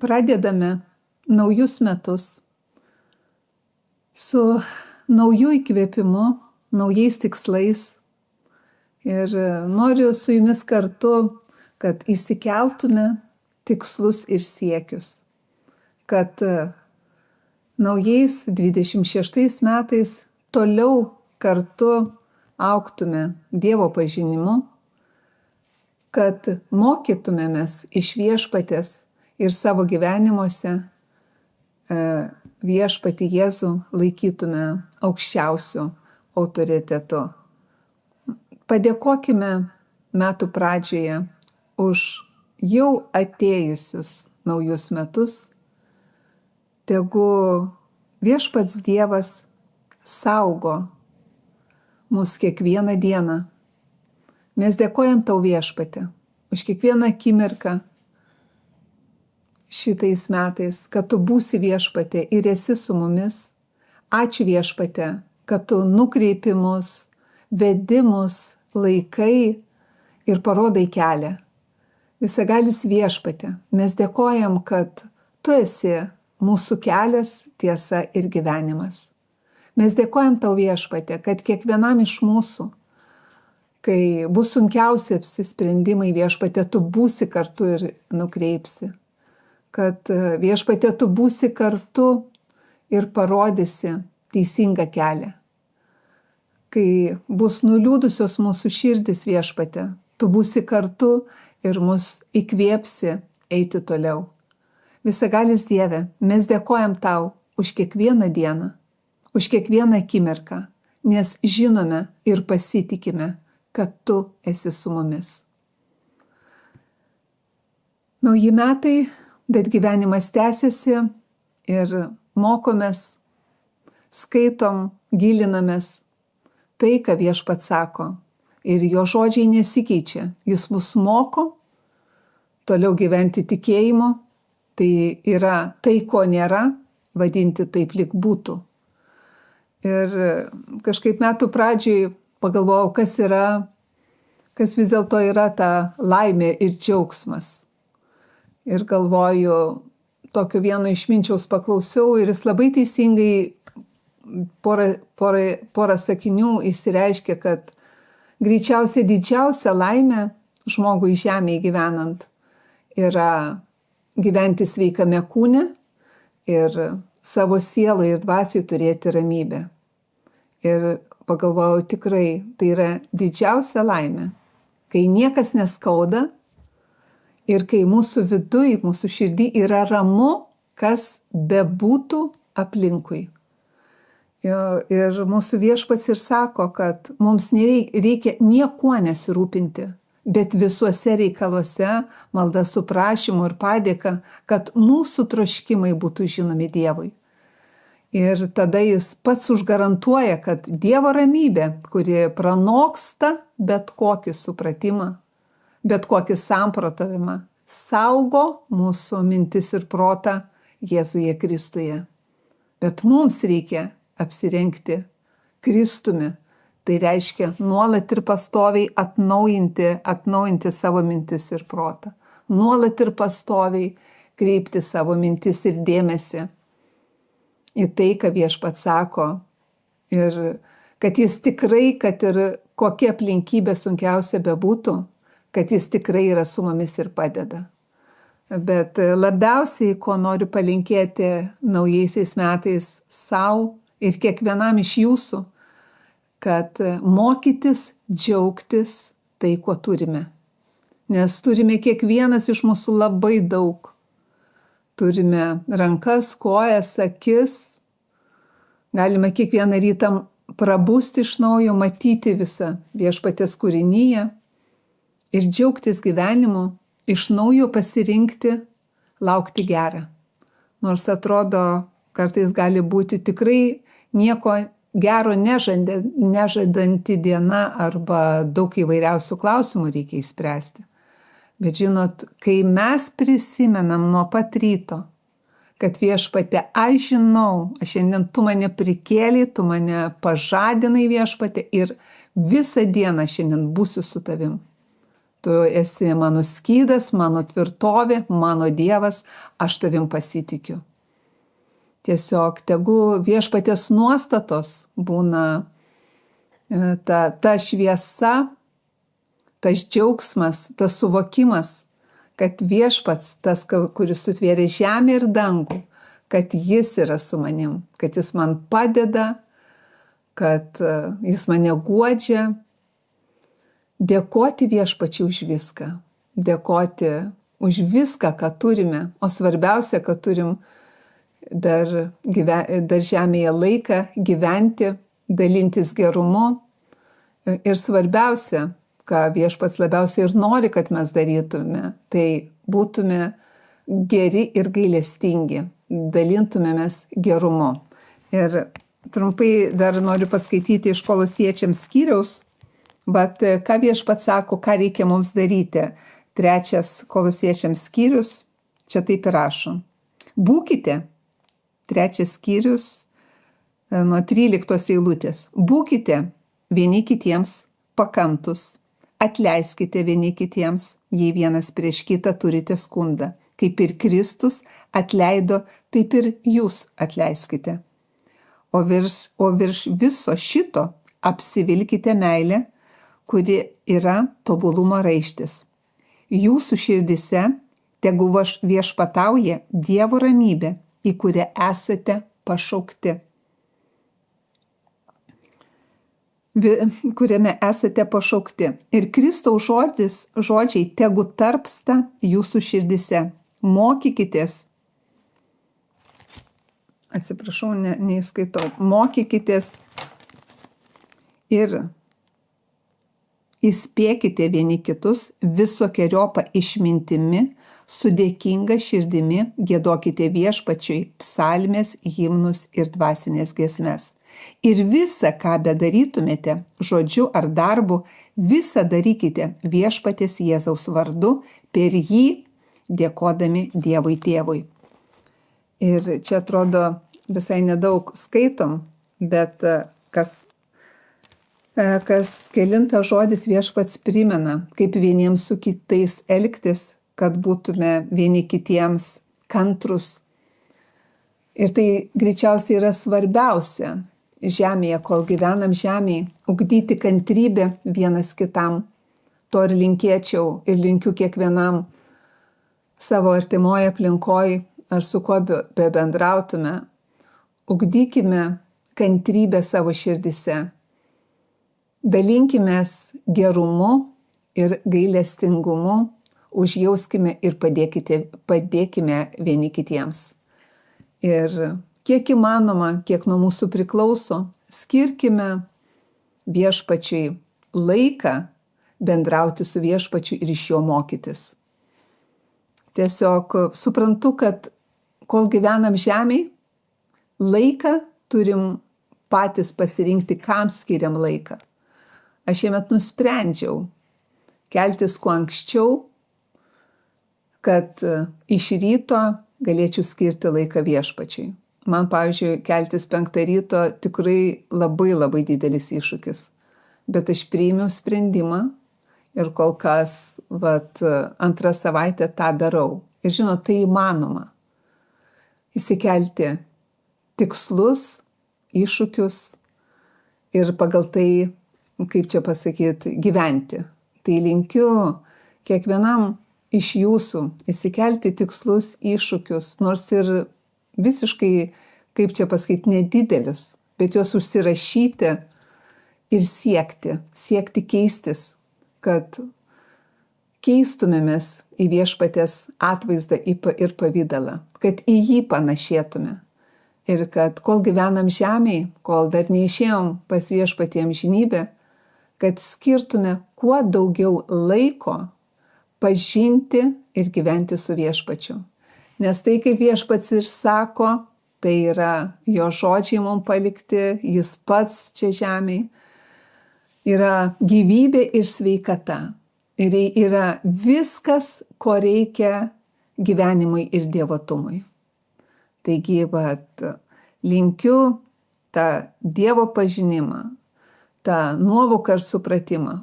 pradedame naujus metus su nauju įkvėpimu, naujais tikslais. Ir noriu su jumis kartu, kad įsikeltume tikslus ir siekius. Kad naujais 26 metais toliau kartu augtume Dievo pažinimu, kad mokytumėmės iš Viešpaties ir savo gyvenimuose Viešpatį Jėzų laikytume aukščiausiu autoritetu. Padėkokime metų pradžioje už jau atėjusius naujus metus. Tegu Viešpats Dievas saugo mus kiekvieną dieną. Mes dėkojam tau, Viešpate, už kiekvieną akimirką šitais metais, kad tu būsi, Viešpate, ir esi su mumis. Ačiū, Viešpate, kad tu nukreipi mus, vedi mus, laikai ir parodai kelią. Visagalis Viešpate, mes dėkojam, kad tu esi mūsų kelias, tiesa ir gyvenimas. Mes dėkojam tau, Viešpate, kad kiekvienam iš mūsų, kai bus sunkiausi apsisprendimai, Viešpate, tu būsi kartu ir nukreipsi. Kad Viešpate, tu būsi kartu ir parodysi teisingą kelią. Kai bus nuliūdusios mūsų širdis, Viešpate, tu būsi kartu ir mus įkvėpsi eiti toliau. Visagalis Dieve, mes dėkojam tau už kiekvieną dieną, už kiekvieną akimirką, nes žinome ir pasitikime, kad tu esi su mumis. Nauji metai, bet gyvenimas tęsiasi ir mokomės, skaitom, gilinamės tai, ką Viešpats sako. Ir jo žodžiai nesikeičia. Jis mus moko toliau gyventi tikėjimu. Tai yra tai, ko nėra, vadinti taip, lyg būtų. Ir kažkaip metų pradžioj pagalvojau, kas vis dėlto yra ta laimė ir džiaugsmas. Ir galvoju, tokio vieno išminčiaus paklausiau ir jis labai teisingai porą sakinių išsireiškė, kad greičiausiai didžiausia laimė žmogui žemėje gyvenant yra gyventi sveikame kūne ir savo sielai ir dvasiui turėti ramybę. Ir pagalvojau, tikrai tai yra didžiausia laimė, kai niekas neskauda, ir kai mūsų viduj, mūsų širdį yra ramu, kas bebūtų aplinkui. Ir mūsų Viešpats ir sako, kad mums reikia niekuo nesirūpinti, bet visuose reikaluose malda su prašymu ir padėka, kad mūsų troškimai būtų žinomi Dievui. Ir tada jis pats užgarantuoja, kad Dievo ramybė, kuri pranoksta bet kokį supratimą, bet kokį samprotavimą, saugo mūsų mintis ir protą Jėzuje Kristuje. Bet mums reikia apsirengti Kristumi. Tai reiškia nuolat ir pastoviai atnaujinti savo mintis ir protą. Nuolat ir pastoviai kreipti savo mintis ir dėmesį į tai, ką Viešpats sako. Ir kad jis tikrai, kad ir kokia aplinkybė sunkiausia bebūtų, kad jis tikrai yra su mumis ir padeda. Bet labiausiai, ko noriu palinkėti naujaisiais metais sau ir kiekvienam iš jūsų, kad mokytis, džiaugtis tai, ko turime. Nes turime kiekvienas iš mūsų labai daug. Turime rankas, kojas, akis. Galime kiekvieną rytą prabusti iš naujo, matyti visą Viešpaties kūrinyje ir džiaugtis gyvenimu, iš naujo pasirinkti, laukti gerą. Nors atrodo, kartais gali būti tikrai nieko gero nežadanti diena arba daug įvairiausių klausimų reikia išspręsti. Bet žinot, kai mes prisimenam nuo pat ryto, kad Viešpate, aš žinau, šiandien tu mane prikėlei, tu mane pažadinai, Viešpate, ir visą dieną šiandien būsiu su tavim. Tu esi mano skydas, mano tvirtovė, mano Dievas, aš tavim pasitikiu. Tiesiog tegu viešpaties nuostatos būna ta šviesa, tas džiaugsmas, tas suvokimas, kad viešpats, tas, kuris sutvėrė žemę ir dangų, kad jis yra su manim, kad jis man padeda, kad jis mane guodžia. Dėkoti viešpačiui už viską, dėkoti už viską, ką turime, o svarbiausia, kad turim dar žemėje laiką gyventi, dalintis gerumu ir svarbiausia, ką viešpats labiausiai ir nori, kad mes darytume, tai būtume geri ir gailestingi, dalintumėmės gerumu. Ir trumpai dar noriu paskaityti iš Kolosiečiams skyriaus, bet ką viešpats sako, ką reikia mums daryti. 3 Kolosiečiams skyrius, čia taip ir rašo. Būkite, 3 skyrius nuo 13 eilutės. Būkite vieni kitiems pakantus, atleiskite vieni kitiems, jei vienas prieš kitą turite skundą. Kaip ir Kristus atleido, taip ir jūs atleiskite. O virš viso šito apsivilkite meilę, kuri yra tobulumo raištis. Jūsų širdise tegu viešpatauja Dievo ramybė, į kurią esate pašaukti. Kuriame esate pašaukti. Ir Kristaus žodžiai tegu tarpsta jūsų širdise. Mokykitės. Atsiprašau, neįskaitau. Mokykitės ir įspėkite vieni kitus visokeriopą išmintimi, su dėkinga širdimi giedokite viešpačiui psalmės, himnus ir dvasinės giesmes. Ir visa, ką bedarytumėte, žodžiu ar darbu, visa darykite viešpaties Jėzaus vardu, per jį dėkodami Dievui Tėvui. Ir čia atrodo visai nedaug skaitom, bet kas kelintas žodis viešpats primena, kaip vieniems su kitais elgtis, kad būtume vieni kitiems kantrus. Ir tai greičiausiai yra svarbiausia žemėje, kol gyvenam žemėje, ugdyti kantrybę vienas kitam. To ir linkėčiau ir linkiu kiekvienam savo artimoje aplinkoje, ar su kuo bebendrautume. Ugdykime kantrybę savo širdise. Dalinkimės gerumu ir gailestingumu, užjauskime ir padėkime vieni kitiems. Ir kiek įmanoma, kiek nuo mūsų priklauso, skirkime viešpačiui laiką bendrauti su viešpačiu ir iš jo mokytis. Tiesiog suprantu, kad kol gyvenam žemėj, laiką turim patys pasirinkti, kam skiriam laiką. Aš šiemet nusprendžiau keltis kuo anksčiau, kad iš ryto galėčiau skirti laiką viešpačiui. Man, pavyzdžiui, keltis 5 ryto tikrai labai didelis iššūkis. Bet aš priėmiau sprendimą ir kol kas 2 savaitę tą darau. Ir žinot, tai įmanoma. Įsikelti tikslus, iššūkius ir pagal tai, kaip čia pasakyti, gyventi. Tai linkiu kiekvienam iš jūsų įsikelti tikslus, iššūkius, nors ir visiškai, kaip čia pasakyti, nedidelius, bet juos užsirašyti ir siekti keistis, kad keistumėmės į viešpaties atvaizdą ir pavydalą, kad į jį panašėtume. Ir kad kol gyvenam žemėj, kol dar neišėjom pas viešpatį amžinybę, kad skirtume kuo daugiau laiko pažinti ir gyventi su viešpačiu. Nes tai, kaip viešpats ir sako, tai yra jo žodžiai mums palikti, jis pats čia žemėj, yra gyvybė ir sveikata. Ir yra viskas, ko reikia gyvenimui ir dievotumui. Taigi, linkiu tą Dievo pažinimą, tą nuovoką ir supratimą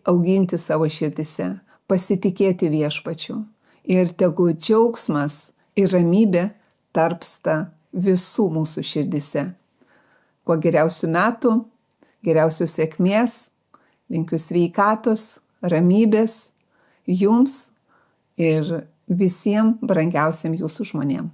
auginti savo širdise, pasitikėti Viešpačiu. Ir tegu džiaugsmas ir ramybė tarpsta visų mūsų širdise. Kuo geriausių metų, geriausios sėkmės, linkiu sveikatos, ramybės jums ir visiems brangiausiam jūsų žmonėm.